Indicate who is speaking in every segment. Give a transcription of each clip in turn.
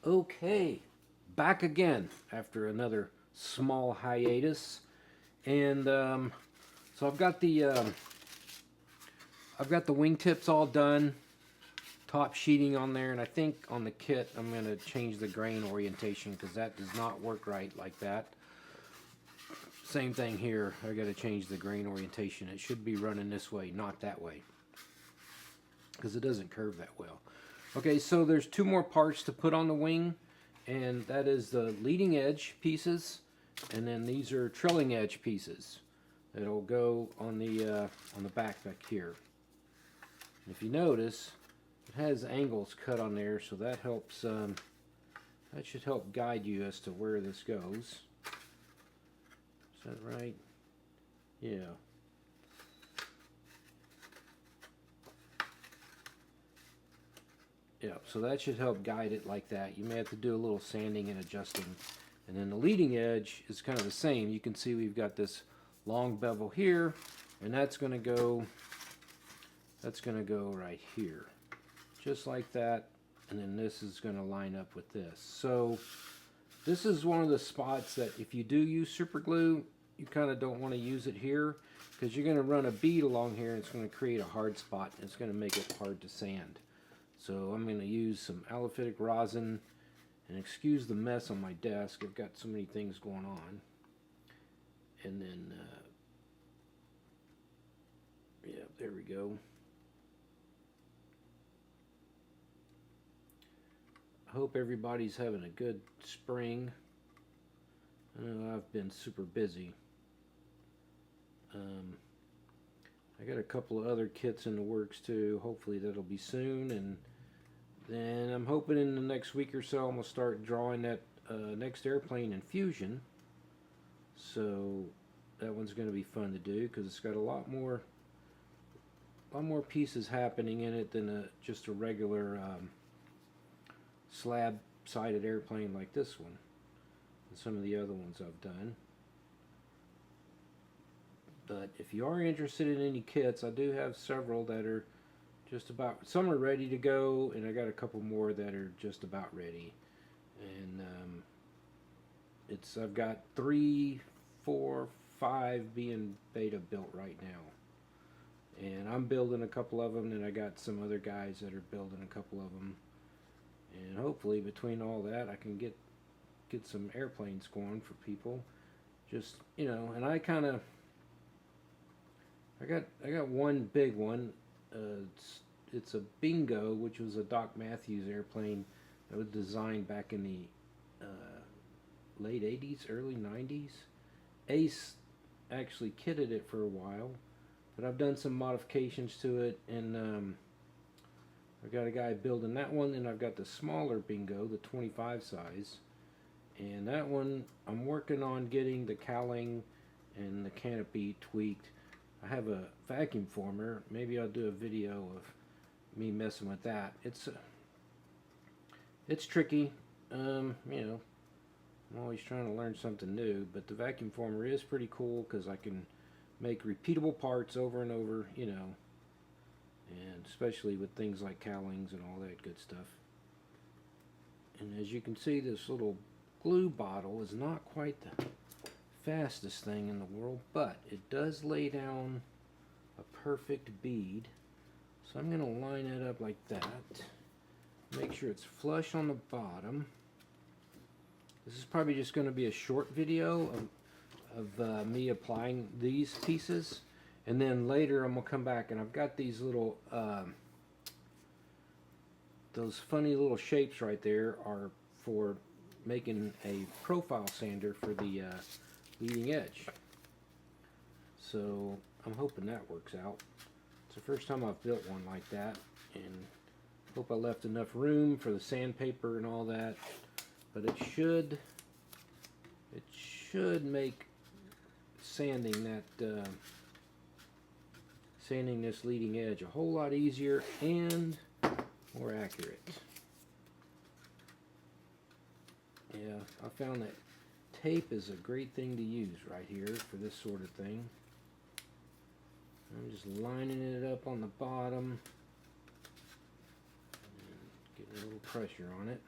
Speaker 1: Okay, back again after another small hiatus, and so I've got the wingtips all done, top sheeting on there, and I think on the kit I'm going to change the grain orientation because that does not work right like that. Same thing here. I got to change the grain orientation. It should be running this way, not that way, because it doesn't curve that well. Okay, so there's two more parts to put on the wing, and that is the leading edge pieces, and then these are trailing edge pieces that'll go on the back here. And if you notice, it has angles cut on there, so that helps. That should help guide you as to where this goes. Is that right? Yeah. Yeah, so that should help guide it like that. You may have to do a little sanding and adjusting. And then the leading edge is kind of the same. You can see we've got this long bevel here, and that's going to go right here. Just like that. And then this is going to line up with this. So this is one of the spots that if you do use super glue, you kind of don't want to use it here because you're going to run a bead along here and it's going to create a hard spot and it's going to make it hard to sand. So I'm going to use some aliphatic rosin, and excuse the mess on my desk. I've got so many things going on. And then, yeah, there we go. I hope everybody's having a good spring. I know I've been super busy. I got a couple of other kits in the works too. Hopefully that'll be soon, and then I'm hoping in the next week or so I'm gonna start drawing that next airplane in Fusion. So that one's gonna be fun to do because it's got a lot more pieces happening in it than just a regular slab-sided airplane like this one and some of the other ones I've done. But if you are interested in any kits, I do have several that are just about, some are ready to go, and I got a couple more that are just about ready. And I've got 3, 4, 5 being beta built right now. And I'm building a couple of them, and I got some other guys that are building a couple of them. And hopefully between all that I can get some airplanes going for people. Just, you know, and I got one big one. It's a Bingo, which was a Doc Matthews airplane that was designed back in the late 80s, early 90s. Ace actually kitted it for a while, but I've done some modifications to it, and I've got a guy building that one, and I've got the smaller Bingo, the 25 size, and that one I'm working on getting the cowling and the canopy tweaked. I have a vacuum former. Maybe I'll do a video of me messing with that. It's tricky. You know, I'm always trying to learn something new, but the vacuum former is pretty cool because I can make repeatable parts over and over, you know, and especially with things like cowlings and all that good stuff. And as you can see, this little glue bottle is not quite the fastest thing in the world, but it does lay down a perfect bead. So I'm going to line it up like that. Make sure it's flush on the bottom. This is probably just going to be a short video of me applying these pieces, and then later I'm going to come back and I've got these little those funny little shapes right there are for making a profile sander for the leading edge. So I'm hoping that works out. It's the first time I've built one like that, and hope I left enough room for the sandpaper and all that. But it should make sanding this leading edge a whole lot easier and more accurate. Yeah, I found that tape is a great thing to use right here for this sort of thing. I'm just lining it up on the bottom and getting a little pressure on it.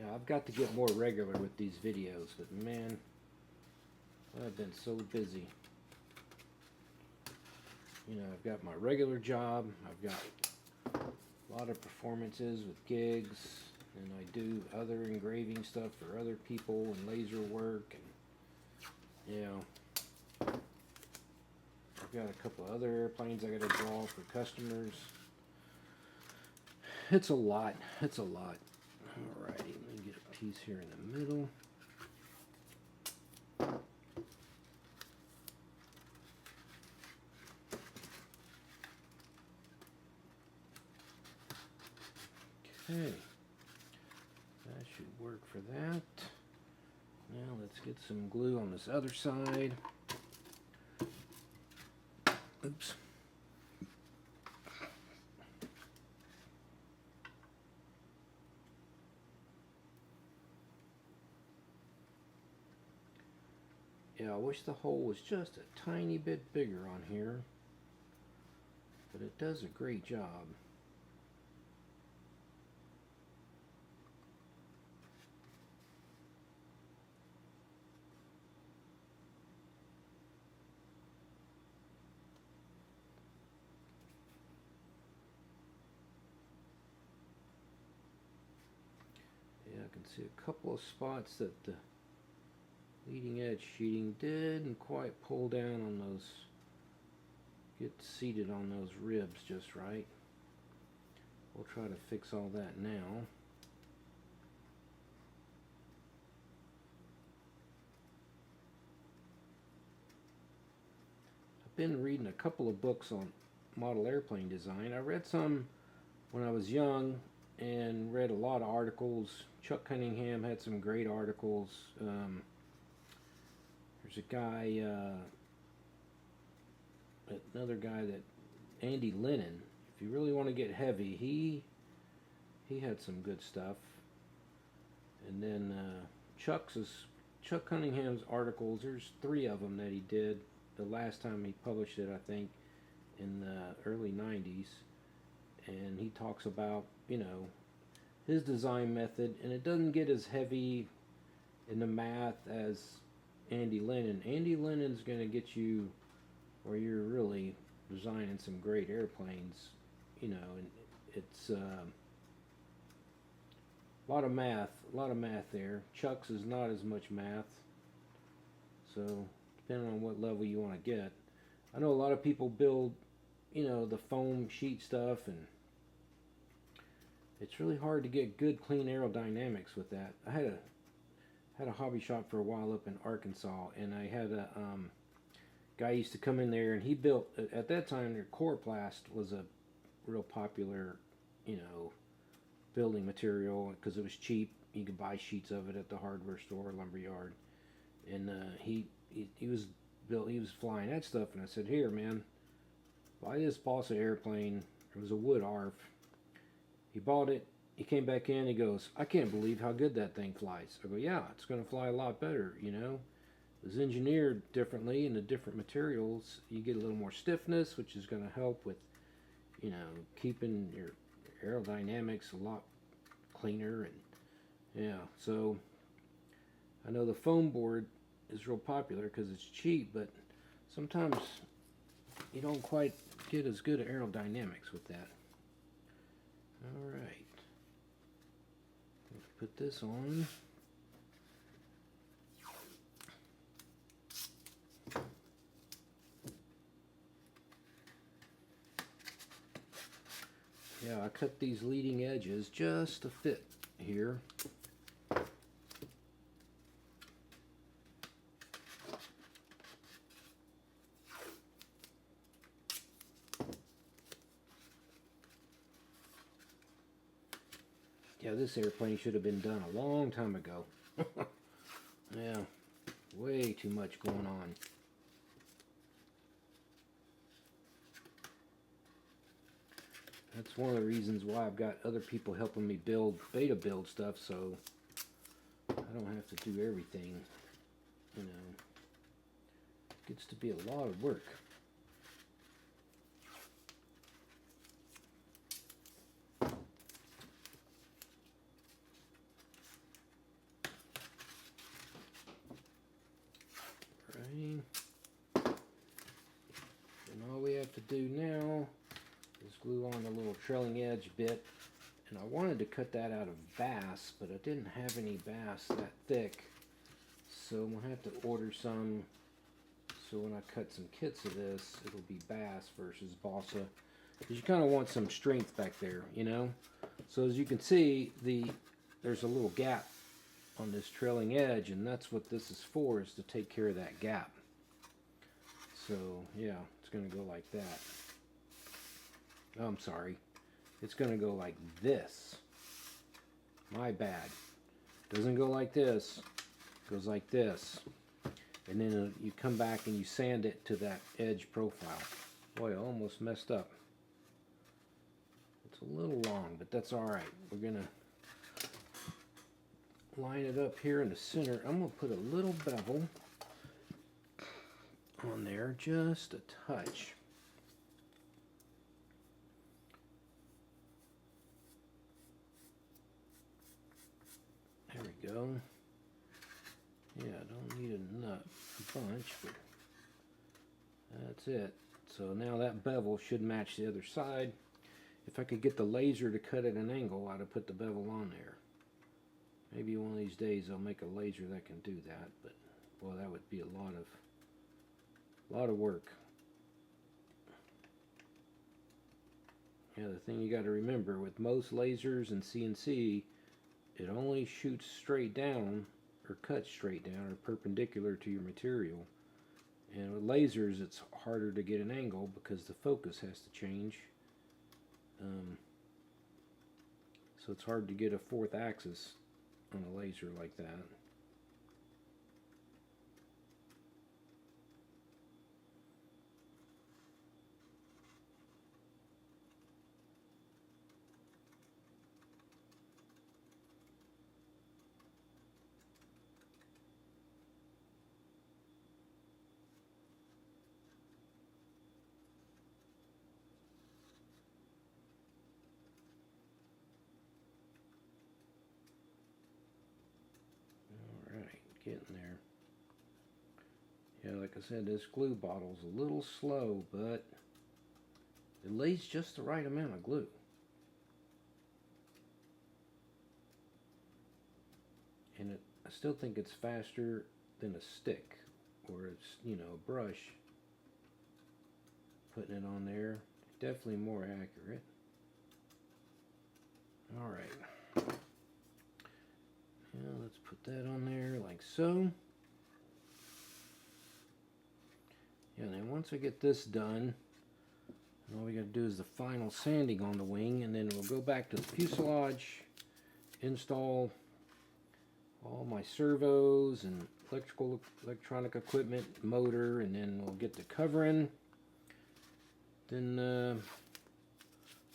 Speaker 1: Yeah, I've got to get more regular with these videos, but man, I've been so busy. You know, I've got my regular job, I've got a lot of performances with gigs, and I do other engraving stuff for other people and laser work, and you know, I've got a couple of other airplanes I gotta draw for customers. It's a lot, it's a lot. Alrighty, let me get a piece here in the middle. Okay, that should work for that. Now let's get some glue on this other side. Oops. Yeah, I wish the hole was just a tiny bit bigger on here, but it does a great job. Yeah, I can see a couple of spots that the leading edge sheeting didn't quite pull down on those, get seated on those ribs just right. We'll try to fix all that now. I've been reading a couple of books on model airplane design. I read some when I was young and read a lot of articles. Chuck Cunningham had some great articles. There's a guy, another guy that, Andy Lennon. If you really want to get heavy, he had some good stuff. And then Chuck Cunningham's articles. There's 3 of them that he did. The last time he published it, I think, in the early '90s, and he talks about, you know, his design method, and it doesn't get as heavy in the math as Andy Lennon. Andy Lennon's going to get you where you're really designing some great airplanes, you know, and it's a lot of math there. Chuck's is not as much math, so depending on what level you want to get. I know a lot of people build, you know, the foam sheet stuff, and it's really hard to get good clean aerodynamics with that. I had a hobby shop for a while up in Arkansas, and I had a guy used to come in there, and he built, at that time their Coroplast was a real popular, you know, building material because it was cheap. You could buy sheets of it at the hardware store, lumberyard, and he was flying that stuff, and I said, "Here, man, buy this balsa airplane." It was a wood ARF. He bought it. He came back in. He goes, "I can't believe how good that thing flies." I go, "Yeah, it's going to fly a lot better, you know. It was engineered differently, and the different materials. You get a little more stiffness, which is going to help with, you know, keeping your aerodynamics a lot cleaner." And yeah, so I know the foam board is real popular because it's cheap, but sometimes you don't quite get as good aerodynamics with that. Alright, let's put this on. Yeah, I cut these leading edges just to fit here. Yeah, this airplane should have been done a long time ago. Yeah, way too much going on. That's one of the reasons why I've got other people helping me beta build stuff, so I don't have to do everything, you know. It gets to be a lot of work. trailing edge bit, and I wanted to cut that out of bass, but I didn't have any bass that thick, so I'm gonna have to order some. So when I cut some kits of this, it'll be bass versus balsa, because you kind of want some strength back there, you know. So as you can see, there's a little gap on this trailing edge, and that's what this is for, is to take care of that gap. So yeah, it's gonna go like that. Oh, I'm sorry, it's gonna go like this. My bad. Doesn't go like this, it goes like this. And then you come back and you sand it to that edge profile. Boy, I almost messed up. It's a little long, but that's all right. We're gonna line it up here in the center. I'm gonna put a little bevel on there, just a touch. There we go. Yeah, I don't need a bunch, but that's it. So now that bevel should match the other side. If I could get the laser to cut at an angle, I'd have put the bevel on there. Maybe one of these days I'll make a laser that can do that, but boy, that would be a lot of work. Yeah, the thing you got to remember with most lasers and CNC, it only shoots straight down, or cuts straight down, or perpendicular to your material. And with lasers, it's harder to get an angle because the focus has to change. So it's hard to get a fourth axis on a laser like that. Getting there. Yeah, like I said, this glue bottle's a little slow, but it lays just the right amount of glue. And I still think it's faster than a stick, or it's, you know, a brush. Putting it on there, definitely more accurate. Alright. Yeah, let's put that on there like so. Yeah, then once I get this done, all we gotta do is the final sanding on the wing, and then we'll go back to the fuselage, install all my servos and electronic equipment, motor, and then we'll get the covering. Then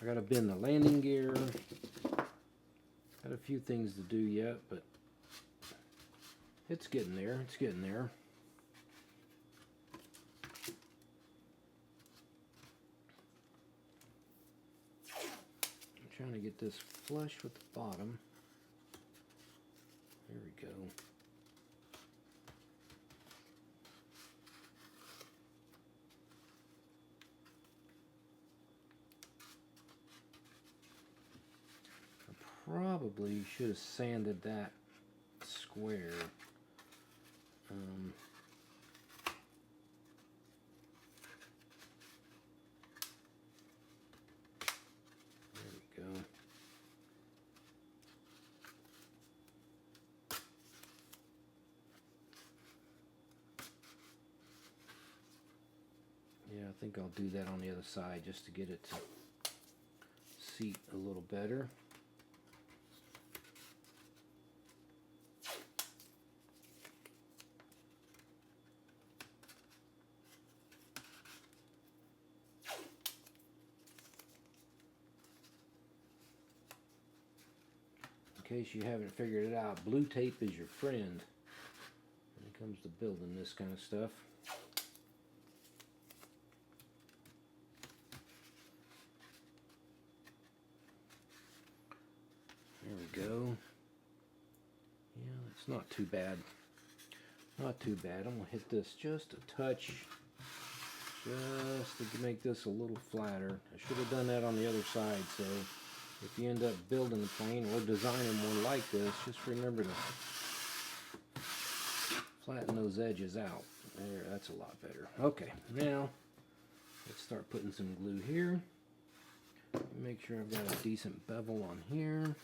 Speaker 1: I gotta bend the landing gear. Got a few things to do yet, but it's getting there. It's getting there. I'm trying to get this flush with the bottom. There we go. Probably should have sanded that square. There we go. Yeah, I think I'll do that on the other side just to get it to seat a little better. In case you haven't figured it out, blue tape is your friend when it comes to building this kind of stuff. There we go. Yeah, that's not too bad. Not too bad. I'm going to hit this just a touch just to make this a little flatter. I should have done that on the other side, so if you end up building a plane or designing one like this, just remember to flatten those edges out. There, that's a lot better. Okay, now let's start putting some glue here. Make sure I've got a decent bevel on here.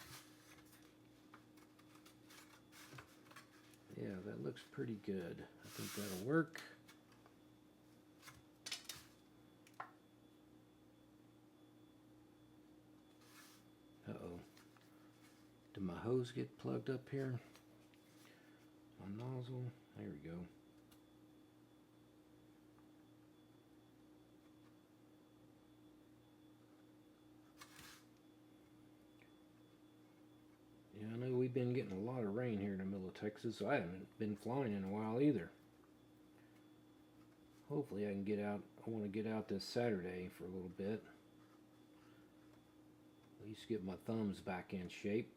Speaker 1: Yeah, that looks pretty good. I think that'll work. Uh-oh. Did my hose get plugged up here? My nozzle. There we go. Yeah, I know we've been getting a lot of rain here in the middle of Texas, so I haven't been flying in a while either. Hopefully I can get out. I want to get out this Saturday for a little bit. At least get my thumbs back in shape.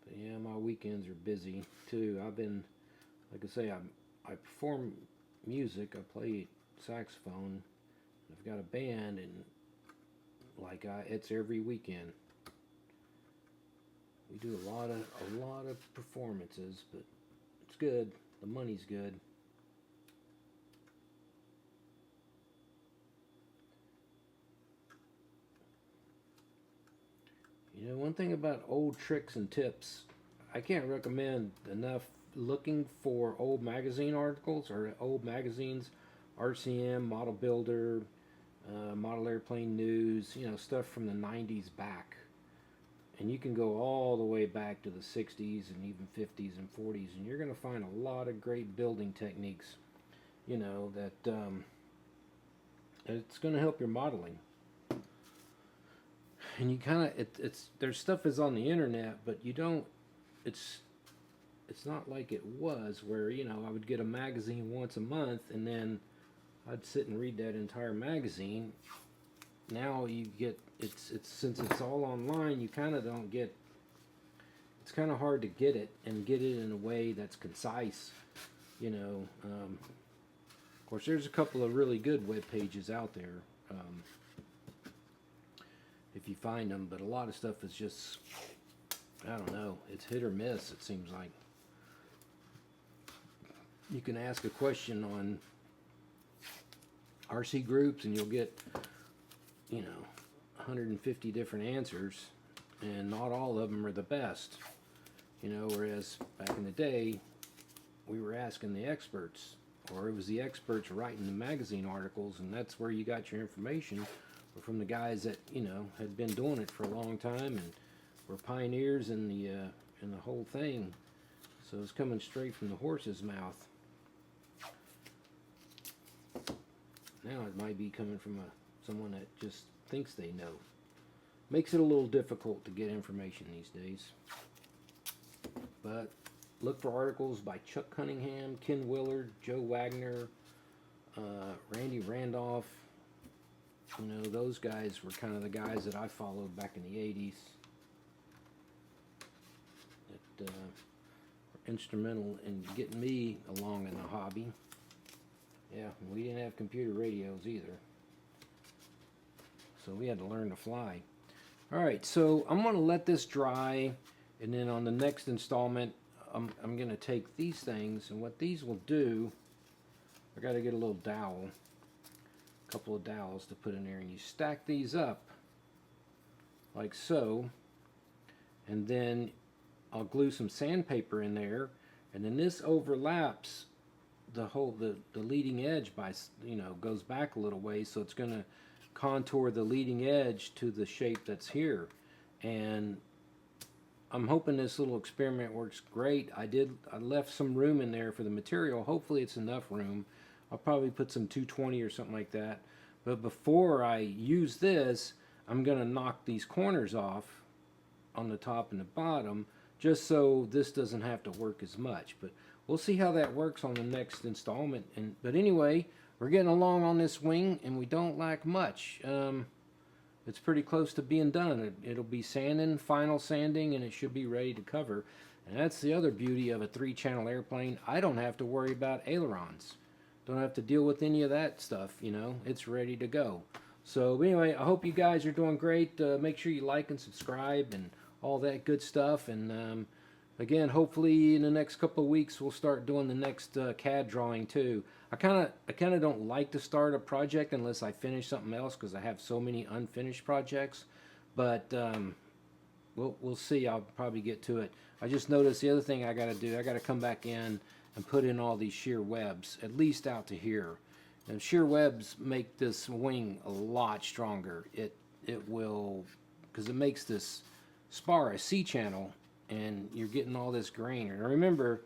Speaker 1: But yeah, my weekends are busy too. I've been, like I say, I perform music. I play saxophone. I've got a band, and it's every weekend. We do a lot of performances, but it's good. The money's good. You know, one thing about old tricks and tips, I can't recommend enough looking for old magazine articles or old magazines, RCM, Model Builder, Model Airplane News, you know, stuff from the 90s back. And you can go all the way back to the 60s and even 50s and 40s, and you're going to find a lot of great building techniques, you know, that it's going to help your modeling. And you kind of, there's stuff is on the internet, but you don't, it's not like it was where, you know, I would get a magazine once a month and then I'd sit and read that entire magazine. Now you get, since it's all online, you kind of don't get, it's kind of hard to get it and get it in a way that's concise, you know. Of course, there's a couple of really good web pages out there. If you find them, but a lot of stuff is just, I don't know, it's hit or miss, it seems like. You can ask a question on RC groups and you'll get, you know, 150 different answers, and not all of them are the best, you know, whereas back in the day we were asking the experts, or it was the experts writing the magazine articles, and that's where you got your information, from the guys that, you know, had been doing it for a long time and were pioneers in the whole thing. So it's coming straight from the horse's mouth. Now it might be coming from someone that just thinks they know. Makes it a little difficult to get information these days. But look for articles by Chuck Cunningham, Ken Willard, Joe Wagner, Randy Randolph. You know, those guys were kind of the guys that I followed back in the 80s. That were instrumental in getting me along in the hobby. Yeah, we didn't have computer radios either. So we had to learn to fly. Alright, so I'm going to let this dry, and then on the next installment, I'm going to take these things, and what these will do, I got to get a little dowel. Couple of dowels to put in there, and you stack these up like so, and then I'll glue some sandpaper in there, and then this overlaps the whole the leading edge by, you know, goes back a little ways, so it's going to contour the leading edge to the shape that's here. And I'm hoping this little experiment works great. I left some room in there for the material. Hopefully it's enough room. I'll probably put some 220 or something like that. But before I use this, I'm going to knock these corners off on the top and the bottom, just so this doesn't have to work as much. But we'll see how that works on the next installment. But anyway, we're getting along on this wing, and we don't lack much. It's pretty close to being done. It'll be sanding, final sanding, and it should be ready to cover. And that's the other beauty of a 3-channel airplane. I don't have to worry about ailerons. Don't have to deal with any of that stuff, you know. It's ready to go. So anyway, I hope you guys are doing great. Make sure you like and subscribe and all that good stuff. And again, hopefully in the next couple of weeks we'll start doing the next CAD drawing too. I kind of don't like to start a project unless I finish something else, because I have so many unfinished projects. But we'll see. I'll probably get to it. I just noticed the other thing I got to do. I got to come back in and put in all these shear webs, at least out to here. And shear webs make this wing a lot stronger. It will, because it makes this spar a C-channel, and you're getting all this grain. And remember,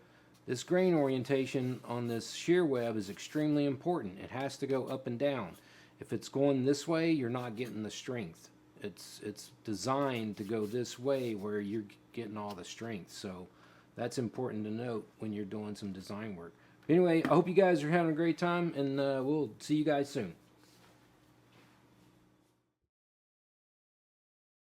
Speaker 1: this grain orientation on this shear web is extremely important. It has to go up and down. If it's going this way, you're not getting the strength. It's designed to go this way where you're getting all the strength. So that's important to note when you're doing some design work. But anyway, I hope you guys are having a great time, and we'll see you guys soon.